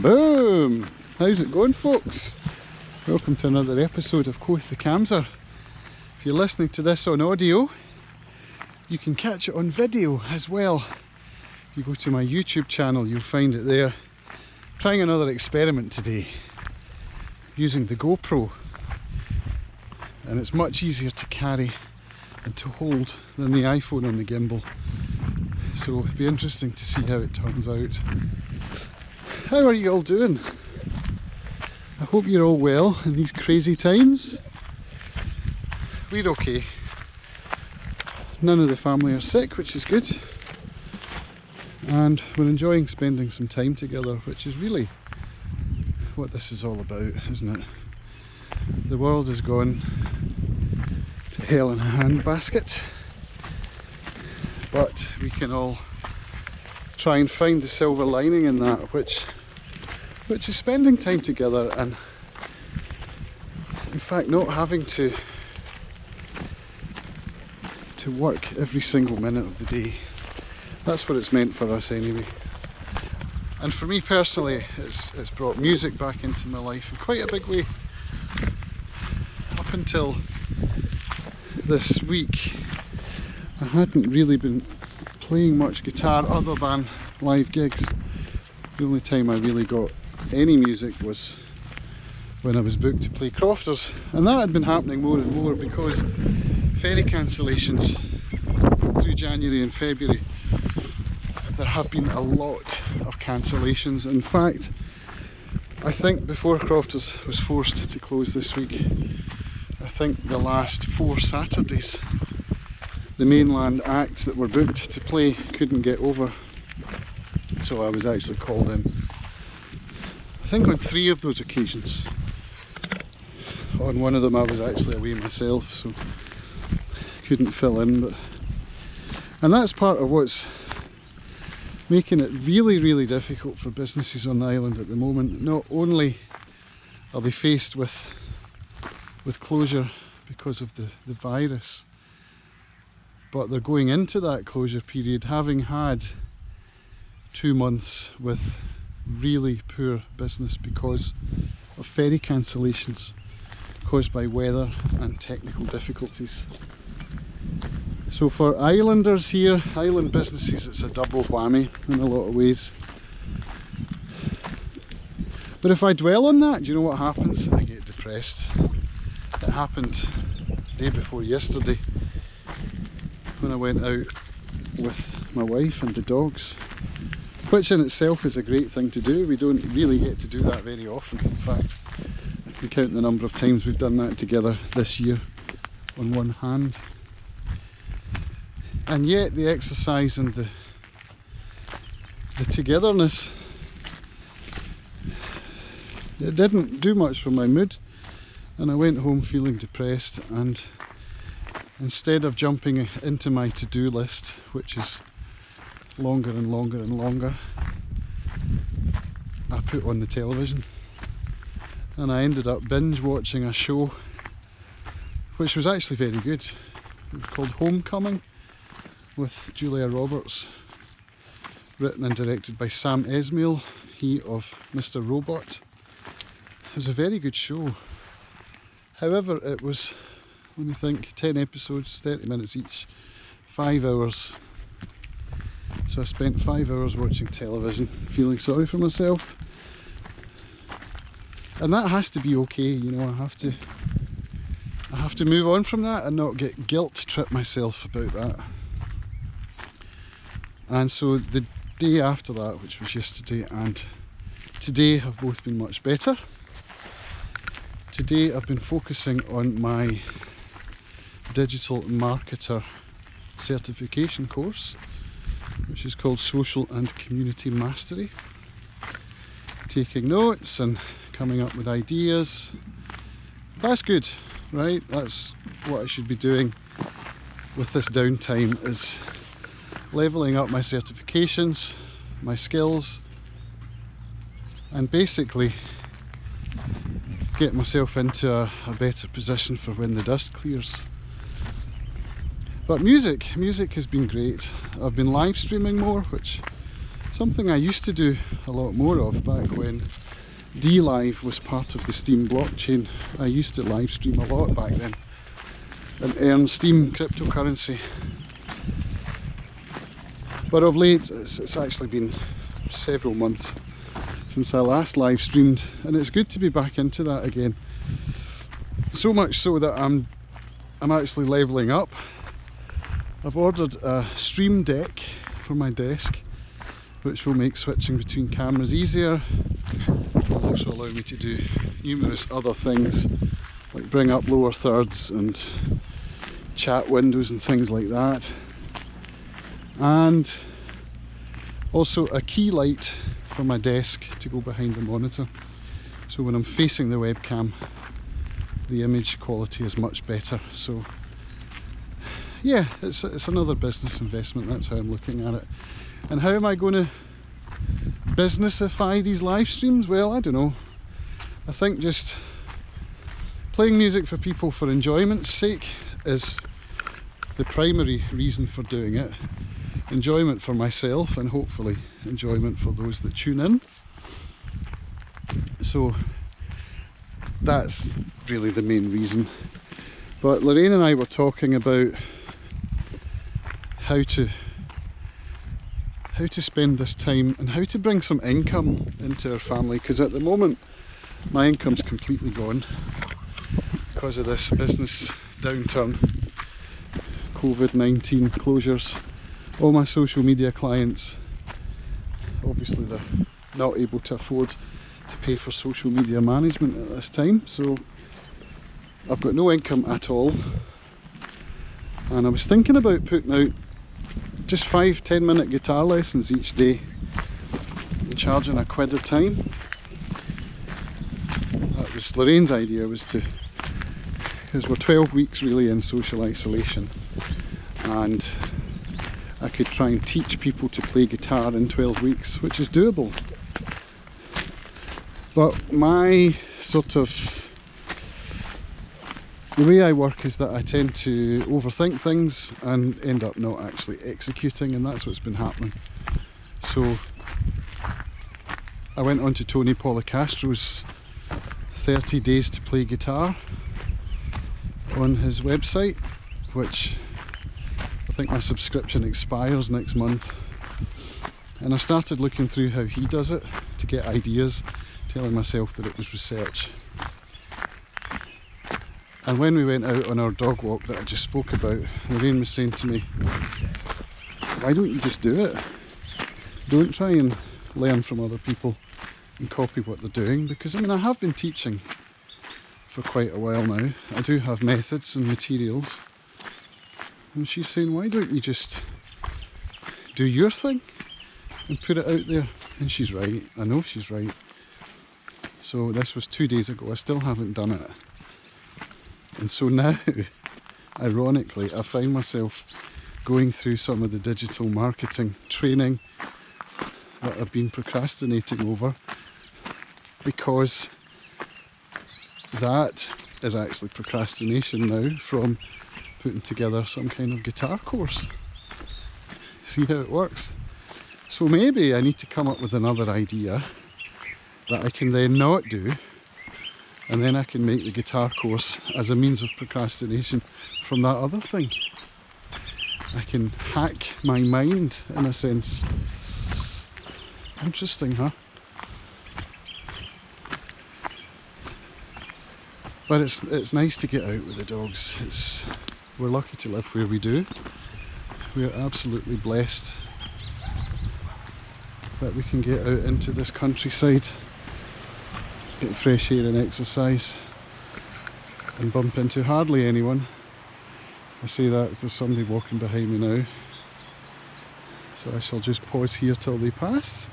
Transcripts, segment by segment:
Boom! How's it going, folks? Welcome to another episode of Coath the Camser. If you're listening to this on audio, you can catch it on video as well. If you go to my YouTube channel, you'll find it there. Trying another experiment today using the GoPro, and it's much easier to carry and to hold than the iPhone on the gimbal, so it'll be interesting to see how it turns out. How are you all doing? I hope you're all well in these crazy times. We're okay. None of the family are sick, which is good. And we're enjoying spending some time together, which is really what this is all about, isn't it? The world has gone to hell in a handbasket, but we can all try and find the silver lining in that, which is spending time together and in fact not having to work every single minute of the day. That's what it's meant for us anyway. And for me personally, it's brought music back into my life in quite a big way. Up until this week, I hadn't really been playing much guitar other than live gigs. The only time I really got any music was when I was booked to play crofters, and that had been happening more and more because ferry cancellations through January and February. There have been a lot of cancellations. In fact, I think before crofters was forced to close this week, I think the last 4 Saturdays the mainland acts that were booked to play couldn't get over, so I was actually called in. I think on 3 of those occasions. On one of them I was actually away myself, so couldn't fill in. And that's part of what's making it really difficult for businesses on the island at the moment. Not only are they faced with closure because of the virus, but they're going into that closure period having had 2 months with really poor business because of ferry cancellations caused by weather and technical difficulties. So for islanders here, island businesses, it's a double whammy in a lot of ways. But if I dwell on that, do you know what happens? I get depressed. It happened the day before yesterday when I went out with my wife and the dogs, which in itself is a great thing to do. We don't really get to do that very often. In fact, I can count the number of times we've done that together this year on one hand. And yet the exercise and the togetherness, it didn't do much for my mood, and I went home feeling depressed, and instead of jumping into my to-do list, which is longer and longer and longer, I put on the television, and I ended up binge watching a show which was actually very good. It was called Homecoming, with Julia Roberts, written and directed by Sam Esmail, he of Mr. Robot. It was a very good show. However, it was, let me think, 10 episodes, 30 minutes each, 5 hours. So I spent 5 hours watching television, feeling sorry for myself. And that has to be okay, you know. I have to move on from that and not get guilt trip myself about that. And so the day after that, which was yesterday, and today have both been much better. Today I've been focusing on my digital marketer certification course, which is called Social and Community Mastery. Taking notes and coming up with ideas. That's good, right? That's what I should be doing with this downtime, is leveling up my certifications, my skills, and basically get myself into a better position for when the dust clears. But music has been great. I've been live streaming more, which Something I used to do a lot more of back when DLive was part of the Steam blockchain. I used to live stream a lot back then and earn Steam cryptocurrency. But of late, it's actually been several months since I last live streamed, and it's good to be back into that again. So much so that I'm actually levelling up. I've ordered a stream deck for my desk, which will make switching between cameras easier. Will also allow me to do numerous other things, like bring up lower thirds and chat windows and things like that. And also a key light for my desk to go behind the monitor, so when I'm facing the webcam the image quality is much better. So yeah, it's another business investment. That's how I'm looking at it. And how am I going to businessify these live streams? Well, I don't know. I think just playing music for people for enjoyment's sake is the primary reason for doing it. Enjoyment for myself and hopefully enjoyment for those that tune in. So that's really the main reason. But Lorraine and I were talking about how to spend this time and how to bring some income into our family, because at the moment my income's completely gone because of this business downturn, COVID-19 closures. All my social media clients, obviously they're not able to afford to pay for social media management at this time, so I've got no income at all. And I was thinking about putting out just 5-10 minute guitar lessons each day and charging £1 a time. That was Lorraine's idea, was to, because we're 12 weeks really in social isolation, and I could try and teach people to play guitar in 12 weeks, which is doable. But my the way I work is that I tend to overthink things and end up not actually executing, and that's what's been happening. So I went on to Tony Policastro's 30 days to play guitar on his website, which I think my subscription expires next month, and I started looking through how he does it to get ideas, telling myself that it was research. And when we went out on our dog walk that I just spoke about, Lorraine was saying to me, why don't you just do it? Don't try and learn from other people and copy what they're doing, because I mean, I have been teaching for quite a while now. I do have methods and materials. And she's saying, why don't you just do your thing and put it out there? And she's right. I know she's right. So this was 2 days ago. I still haven't done it. And so now, ironically, I find myself going through some of the digital marketing training that I've been procrastinating over, because that is actually procrastination now from putting together some kind of guitar course. See how it works? So maybe I need to come up with another idea that I can then not do, and then I can make the guitar course as a means of procrastination from that other thing. I can hack my mind in a sense. Interesting, huh? But it's nice to get out with the dogs. We're lucky to live where we do. We're absolutely blessed that we can get out into this countryside, get fresh air and exercise, and bump into hardly anyone. I say that if there's somebody walking behind me now, so I shall just pause here till they pass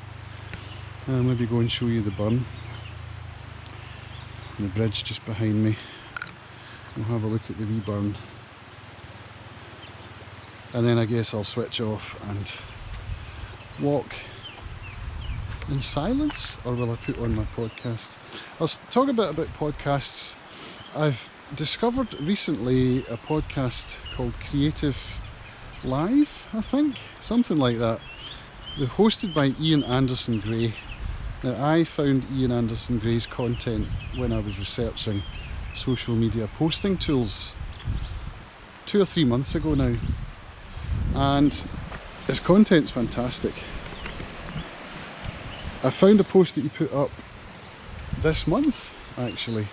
and maybe go and show you the burn. The bridge just behind me. We'll have a look at the wee burn, and then I guess I'll switch off and walk in silence, or will I put on my podcast? I'll talk a bit about podcasts. I've discovered recently a podcast called Creative Live, I think, something like that. They're hosted by Ian Anderson Gray. Now, I found Ian Anderson Gray's content when I was researching social media posting tools 2 or 3 months ago now, and his content's fantastic. I found a post that he put up this month actually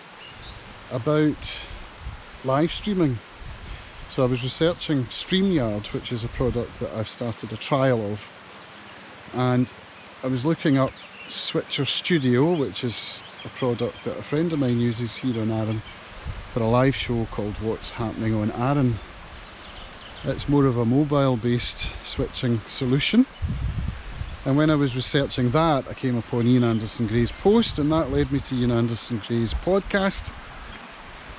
about live streaming. So I was researching StreamYard, which is a product that I've started a trial of, and I was looking up Switcher Studio, which is a product that a friend of mine uses here on Arran for a live show called What's Happening on Arran. It's more of a mobile based switching solution, and when I was researching that, I came upon Ian Anderson Gray's post, and that led me to Ian Anderson Gray's podcast,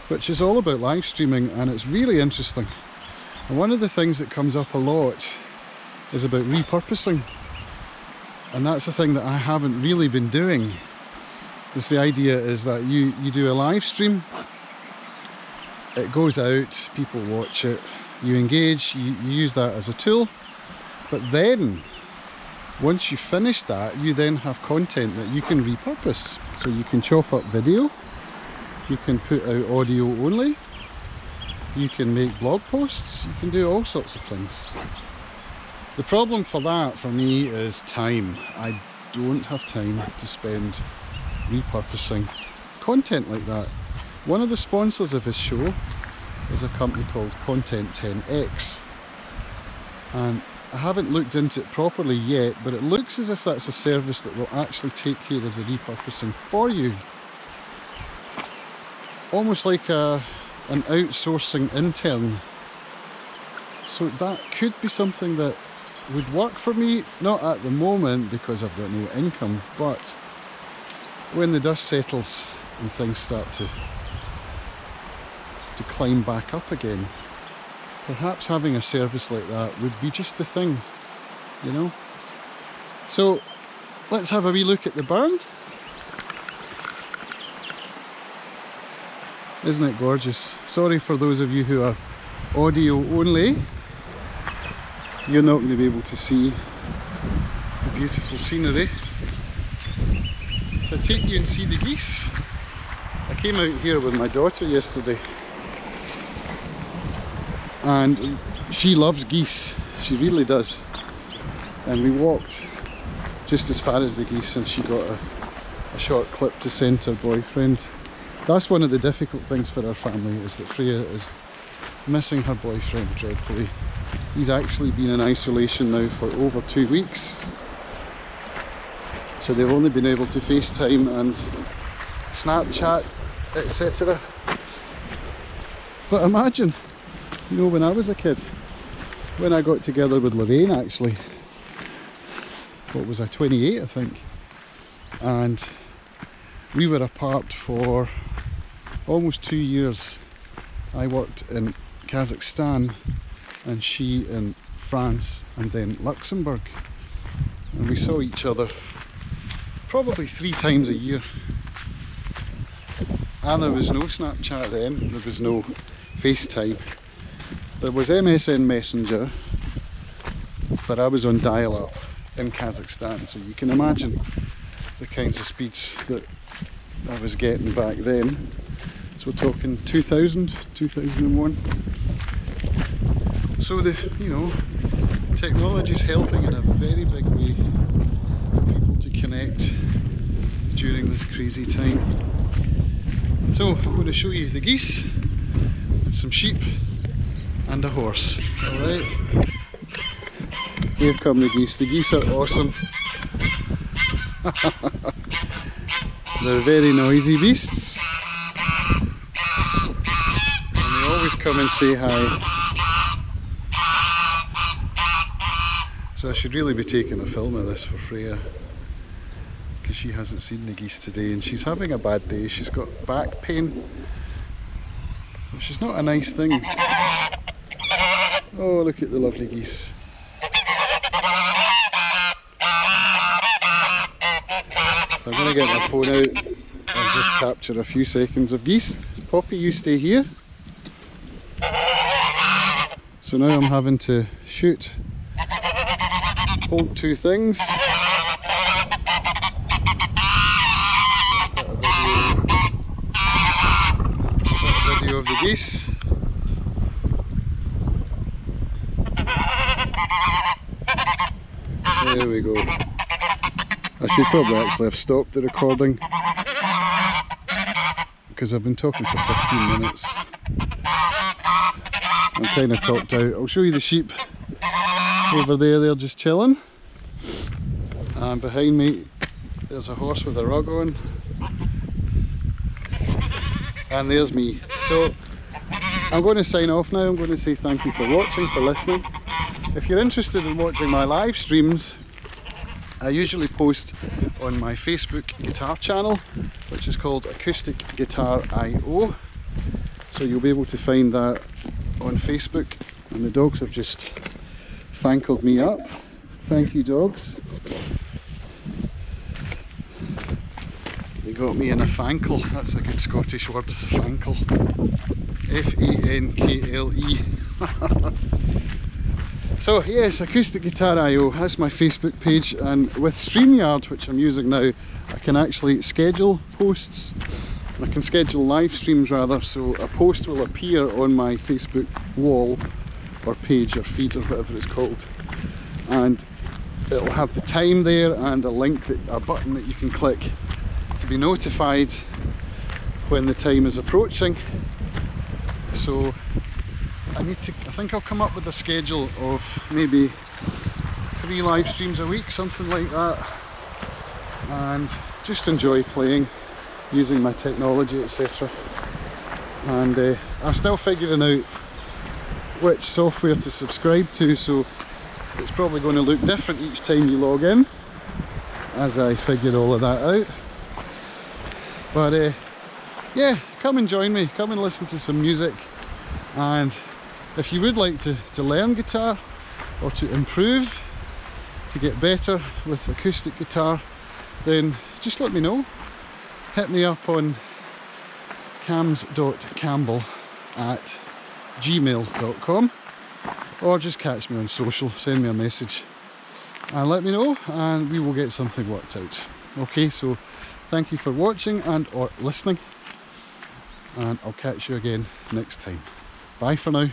which is all about live streaming, and it's really interesting. And one of the things that comes up a lot is about repurposing, and that's the thing that I haven't really been doing. Is the idea is that you do a live stream, it goes out, people watch it, you engage, you use that as a tool, but then once you finish that, you then have content that you can repurpose. So you can chop up video, you can put out audio only, you can make blog posts, you can do all sorts of things. The problem for that, for me, is time. I don't have time to spend repurposing content like that. One of the sponsors of his show is a company called Content 10X, and I haven't looked into it properly yet, but it looks as if that's a service that will actually take care of the repurposing for you. Almost like an outsourcing intern. So that could be something that would work for me, not at the moment because I've got no income, but when the dust settles and things start to climb back up again, perhaps having a service like that would be just the thing, you know. So let's have a wee look at the burn. Isn't it gorgeous? Sorry for those of you who are audio only, you're not going to be able to see the beautiful scenery. So I take you and see the geese. I came out here with my daughter yesterday, and she loves geese, she really does, and we walked just as far as the geese, and she got a short clip to send to her boyfriend. That's one of the difficult things for our family, is that Freya is missing her boyfriend dreadfully. He's actually been in isolation now for over 2 weeks, so they've only been able to FaceTime and Snapchat, etc. But imagine, you know, when I was a kid, when I got together with Lorraine, actually, what was I, 28 I think, and we were apart for almost 2 years. I worked in Kazakhstan and she in France and then Luxembourg, and we saw each other probably 3 times a year, and there was no Snapchat then, there was no FaceTime. There was MSN Messenger, but I was on dial-up in Kazakhstan, so you can imagine the kinds of speeds that I was getting back then. So we're talking 2000, 2001. So the, you know, technology is helping in a very big way for people to connect during this crazy time. So I'm going to show you the geese, some sheep and a horse. Alright, here come the geese. The geese are awesome. They're very noisy beasts, and they always come and say hi. So I should really be taking a film of this for Freya, because she hasn't seen the geese today and she's having a bad day. She's got back pain, which is not a nice thing. Oh, look at the lovely geese. So I'm going to get my phone out and just capture a few seconds of geese. Poppy, you stay here. So now I'm having to shoot hold two things. Bit of video of the geese. There we go. I should probably actually have stopped the recording because I've been talking for 15 minutes. I'm kind of talked out. I'll show you the sheep over there, they're just chilling. And behind me there's a horse with a rug on. And there's me. So I'm going to sign off now. I'm going to say thank you for watching, for listening. If you're interested in watching my live streams, I usually post on my Facebook guitar channel, which is called Acoustic Guitar IO. So you'll be able to find that on Facebook. And the dogs have just fankled me up. Thank you, dogs. They got me in a fankle. That's a good Scottish word, fankle. F-A-N-K-L-E. So yes, Acoustic Guitar IO, that's my Facebook page, and with StreamYard, which I'm using now, I can actually schedule posts. I can schedule live streams rather, so a post will appear on my Facebook wall or page or feed or whatever it's called, and it'll have the time there and a link, a button that you can click to be notified when the time is approaching. So I think I'll come up with a schedule of maybe 3 live streams a week, something like that, and just enjoy playing, using my technology, etc. And I'm still figuring out which software to subscribe to, so it's probably going to look different each time you log in as I figure all of that out. But yeah, come and join me, come and listen to some music. And if you would like to learn guitar or to improve, to get better with acoustic guitar, then just let me know. Hit me up on cams.campbell@gmail.com, or just catch me on social, send me a message and let me know, and we will get something worked out. Okay, so thank you for watching and or listening, and I'll catch you again next time. Bye for now.